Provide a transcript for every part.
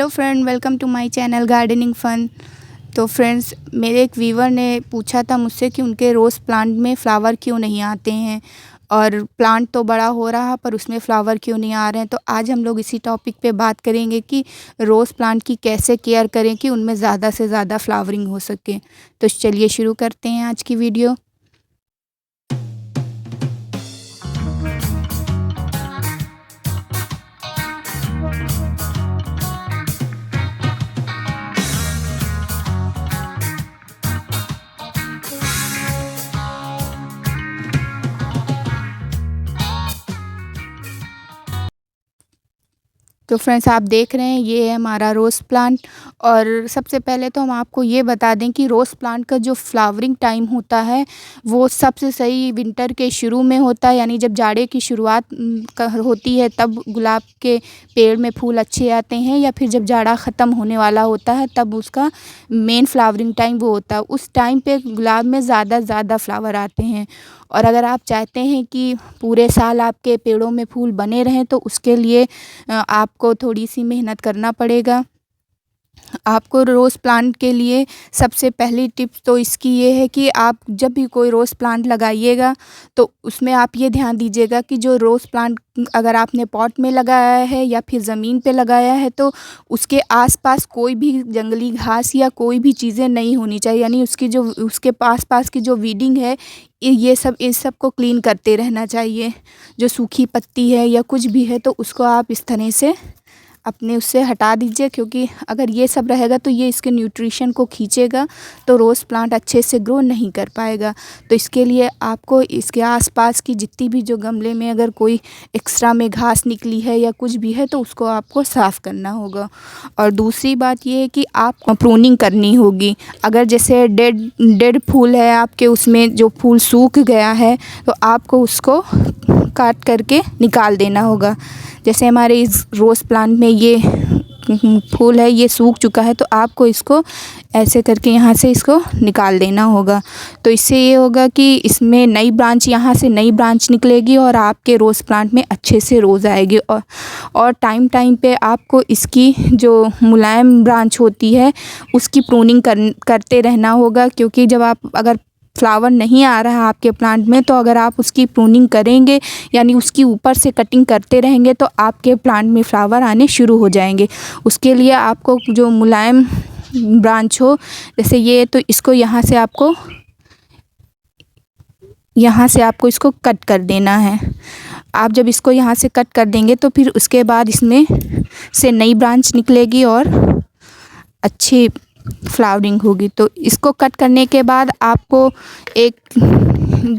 Hello friend, welcome to my channel gardening fun. तो friends, मेरे एक व्यूवर ने पूछा था मुझसे कि उनके रोज़ प्लांट में फ़्लावर क्यों नहीं आते हैं और प्लांट तो बड़ा हो रहा पर उसमें फ़्लावर क्यों नहीं आ रहे हैं। तो आज हम लोग इसी टॉपिक पे बात करेंगे कि रोज़ प्लांट की कैसे केयर करें कि उनमें ज़्यादा से ज़्यादा फ्लावरिंग हो सके। तो चलिए शुरू करते हैं आज की वीडियो। तो फ्रेंड्स, आप देख रहे हैं ये है हमारा रोज़ प्लांट। और सबसे पहले तो हम आपको ये बता दें कि रोज़ प्लांट का जो फ्लावरिंग टाइम होता है वो सबसे सही विंटर के शुरू में होता है, यानी जब जाड़े की शुरुआत होती है तब गुलाब के पेड़ में फूल अच्छे आते हैं, या फिर जब जाड़ा ख़त्म होने वाला होता है तब उसका मेन फ्लावरिंग टाइम वो होता है। उस टाइम पे गुलाब में ज़्यादा फ्लावर आते हैं। और अगर आप चाहते हैं कि पूरे साल आपके पेड़ों में फूल बने रहें तो उसके लिए आपको थोड़ी सी मेहनत करना पड़ेगा। आपको रोज़ प्लांट के लिए सबसे पहली टिप्स तो इसकी ये है कि आप जब भी कोई रोज़ प्लांट लगाइएगा तो उसमें आप ये ध्यान दीजिएगा कि जो रोज़ प्लांट अगर आपने पॉट में लगाया है या फिर ज़मीन पे लगाया है तो उसके आसपास कोई भी जंगली घास या कोई भी चीज़ें नहीं होनी चाहिए, यानी उसकी जो उसके पास की जो वीडिंग है ये सब इस सब को क्लीन करते रहना चाहिए। जो सूखी पत्ती है या कुछ भी है तो उसको आप इस तरह से अपने उससे हटा दीजिए, क्योंकि अगर ये सब रहेगा तो ये इसके न्यूट्रिशन को खींचेगा तो रोज़ प्लांट अच्छे से ग्रो नहीं कर पाएगा। तो इसके लिए आपको इसके आसपास की जितनी भी जो गमले में अगर कोई एक्स्ट्रा में घास निकली है या कुछ भी है तो उसको आपको साफ़ करना होगा। और दूसरी बात ये है कि आप प्रूनिंग करनी होगी। अगर जैसे डेड फूल है आपके, उसमें जो फूल सूख गया है तो आपको उसको काट करके निकाल देना होगा। जैसे हमारे इस रोज़ प्लांट में ये फूल है, ये सूख चुका है तो आपको इसको ऐसे करके यहाँ से इसको निकाल देना होगा। तो इससे ये होगा कि इसमें नई ब्रांच, यहाँ से नई ब्रांच निकलेगी और आपके रोज़ प्लांट में अच्छे से रोज़ आएगी। और टाइम पे आपको इसकी जो मुलायम ब्रांच होती है उसकी प्रूनिंग करते रहना होगा, क्योंकि जब आप अगर फ्लावर नहीं आ रहा है आपके प्लांट में तो अगर आप उसकी प्रूनिंग करेंगे यानी उसकी ऊपर से कटिंग करते रहेंगे तो आपके प्लांट में फ्लावर आने शुरू हो जाएंगे। उसके लिए आपको जो मुलायम ब्रांच हो, जैसे ये, तो इसको यहाँ से आपको इसको कट कर देना है। आप जब इसको यहाँ से कट कर देंगे तो फिर उसके बाद इसमें से नई ब्रांच निकलेगी और अच्छी फ्लावरिंग होगी। तो इसको कट करने के बाद आपको एक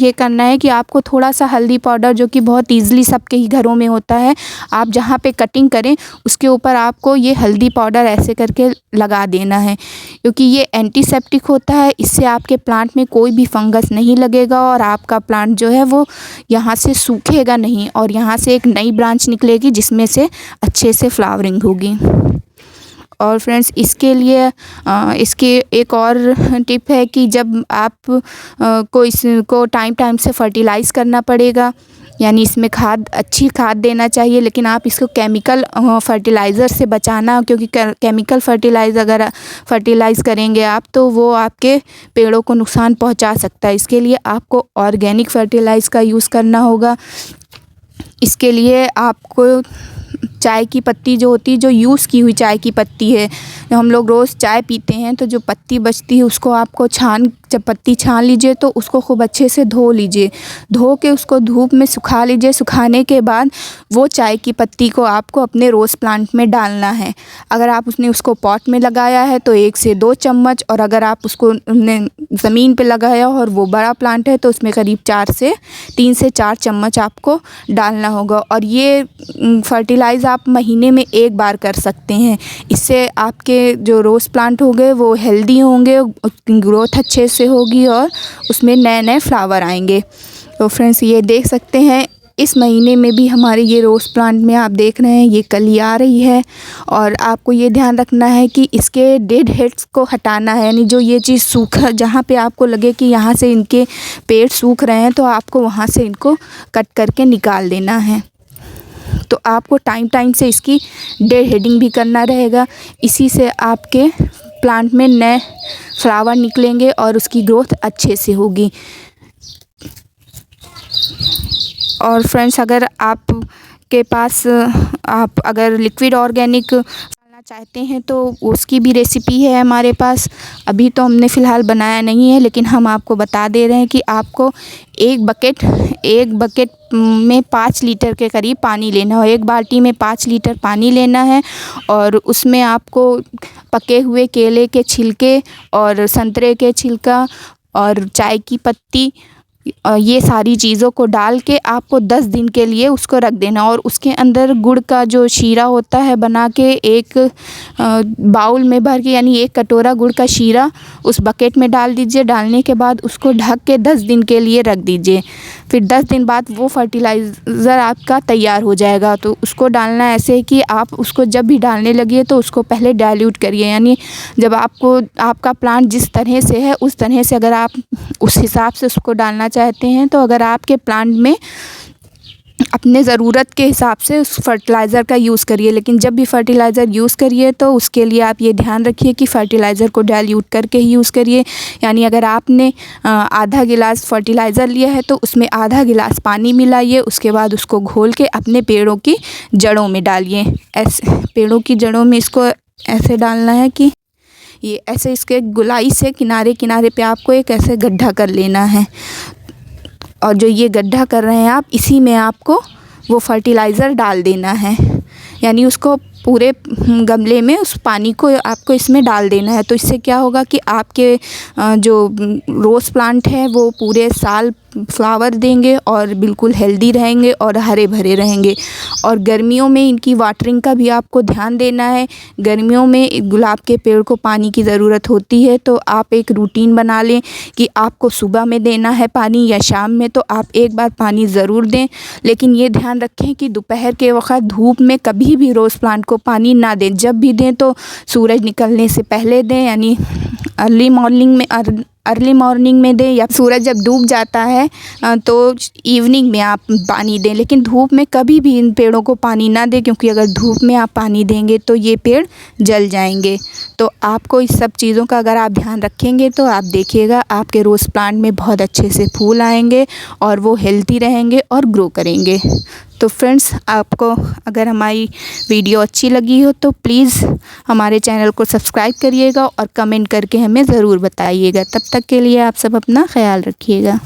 ये करना है कि आपको थोड़ा सा हल्दी पाउडर, जो कि बहुत ईज़िली सबके ही घरों में होता है, आप जहाँ पे कटिंग करें उसके ऊपर आपको ये हल्दी पाउडर ऐसे करके लगा देना है, क्योंकि ये एंटीसेप्टिक होता है। इससे आपके प्लांट में कोई भी फंगस नहीं लगेगा और आपका प्लांट जो है वो यहाँ से सूखेगा नहीं और यहाँ से एक नई ब्रांच निकलेगी जिसमें से अच्छे से फ्लावरिंग होगी। और फ्रेंड्स, इसके लिए इसकी एक और टिप है कि जब आप को इसको टाइम से फर्टिलाइज़ करना पड़ेगा, यानी इसमें अच्छी खाद देना चाहिए, लेकिन आप इसको केमिकल फर्टिलाइज़र से बचाना, क्योंकि केमिकल फर्टिलाइज़ करेंगे आप तो वो आपके पेड़ों को नुकसान पहुंचा सकता है। इसके लिए आपको ऑर्गेनिक फर्टिलाइज़ का यूज़ करना होगा। इसके लिए आपको चाय की पत्ती जो होती है, जो यूज़ की हुई चाय की पत्ती है, जो हम लोग रोज़ चाय पीते हैं, तो जो पत्ती बचती है उसको आपको जब पत्ती छान लीजिए तो उसको खूब अच्छे से धो लीजिए। धो के उसको धूप में सुखा लीजिए। सुखाने के बाद वो चाय की पत्ती को आपको अपने रोज़ प्लांट में डालना है। अगर आप उसको पॉट में लगाया है तो 1 से 2 चम्मच, और अगर आप उसको ज़मीन पे लगाया और वो बड़ा प्लांट है तो उसमें करीब 3 से 4 चम्मच आपको डालना होगा। और ये फर्टिलाइज़ आप महीने में 1 बार कर सकते हैं। इससे आपके जो रोज़ प्लांट होंगे वो हेल्दी होंगे, ग्रोथ अच्छे से होगी और उसमें नए फ्लावर आएंगे। तो फ्रेंड्स, ये देख सकते हैं इस महीने में भी हमारे ये रोज़ प्लांट में आप देख रहे हैं ये कली आ रही है। और आपको ये ध्यान रखना है कि इसके डेड हेड्स को हटाना है, यानी जो ये चीज़ सूखा, जहाँ पे आपको लगे कि यहाँ से इनके पेड़ सूख रहे हैं तो आपको वहाँ से इनको कट करके निकाल देना है। तो आपको टाइम टाइम से इसकी डेड हेडिंग भी करना रहेगा। इसी से आपके प्लांट में नए फ्लावर निकलेंगे और उसकी ग्रोथ अच्छे से होगी। और फ्रेंड्स, अगर आपके पास आप अगर लिक्विड ऑर्गेनिक डालना चाहते हैं तो उसकी भी रेसिपी है हमारे पास। अभी तो हमने फ़िलहाल बनाया नहीं है, लेकिन हम आपको बता दे रहे हैं कि आपको एक बकेट में 5 लीटर के करीब पानी लेना है। एक बाल्टी में 5 लीटर पानी लेना है और उसमें आपको पके हुए केले के छिलके और संतरे के छिलका और चाय की पत्ती, ये सारी चीज़ों को डाल के आपको 10 दिन के लिए उसको रख देना। और उसके अंदर गुड़ का जो शीरा होता है बना के एक बाउल में भर के, यानी 1 कटोरा गुड़ का शीरा उस बकेट में डाल दीजिए। डालने के बाद उसको ढक के 10 दिन के लिए रख दीजिए। फिर 10 दिन बाद वो फर्टिलाइज़र आपका तैयार हो जाएगा। तो उसको डालना ऐसे कि आप उसको जब भी डालने लगिए तो उसको पहले डाइल्यूट करिए, यानी जब आपका प्लांट जिस तरह से है उस तरह से अगर आप उस हिसाब से उसको डालना चाहते हैं तो अगर आपके प्लांट में अपने ज़रूरत के हिसाब से उस फर्टिलाइज़र का यूज़ करिए। लेकिन जब भी फर्टिलाइज़र यूज़ करिए तो उसके लिए आप ये ध्यान रखिए कि फ़र्टिलाइज़र को डाइल्यूट करके ही यूज़ करिए। यानी अगर आपने आधा गिलास फर्टिलाइज़र लिया है तो उसमें आधा गिलास पानी मिलाइए। उसके बाद उसको घोल के अपने पेड़ों की जड़ों में डालिए। ऐसे पेड़ों की जड़ों में इसको ऐसे डालना है कि ये ऐसे इसके गुलाई से किनारे किनारे पे आपको एक ऐसे गड्ढा कर लेना है। और जो ये गड्ढा कर रहे हैं आप, इसी में आपको वो फर्टिलाइज़र डाल देना है। यानी उसको पूरे गमले में उस पानी को आपको इसमें डाल देना है। तो इससे क्या होगा कि आपके जो रोज़ प्लांट है वो पूरे साल फ्लावर देंगे और बिल्कुल हेल्दी रहेंगे और हरे भरे रहेंगे। और गर्मियों में इनकी वाटरिंग का भी आपको ध्यान देना है। गर्मियों में गुलाब के पेड़ को पानी की ज़रूरत होती है, तो आप एक रूटीन बना लें कि आपको सुबह में देना है पानी या शाम में, तो आप एक बार पानी ज़रूर दें। लेकिन ये ध्यान रखें कि दोपहर के वक्त धूप में कभी भी रोज़ प्लांट को पानी ना दें। जब भी दें तो सूरज निकलने से पहले दें, यानी अर्ली मॉर्निंग में दें, या सूरज जब डूब जाता है तो इवनिंग में आप पानी दें। लेकिन धूप में कभी भी इन पेड़ों को पानी ना दें, क्योंकि अगर धूप में आप पानी देंगे तो ये पेड़ जल जाएंगे। तो आपको इस सब चीज़ों का अगर आप ध्यान रखेंगे तो आप देखिएगा आपके रोज़ प्लांट में बहुत अच्छे से फूल आएंगे और वो हेल्दी रहेंगे और ग्रो करेंगे। तो फ्रेंड्स, आपको अगर हमारी वीडियो अच्छी लगी हो तो प्लीज़ हमारे चैनल को सब्सक्राइब करिएगा और कमेंट करके हमें ज़रूर बताइएगा। तब तक के लिए आप सब अपना ख्याल रखिएगा।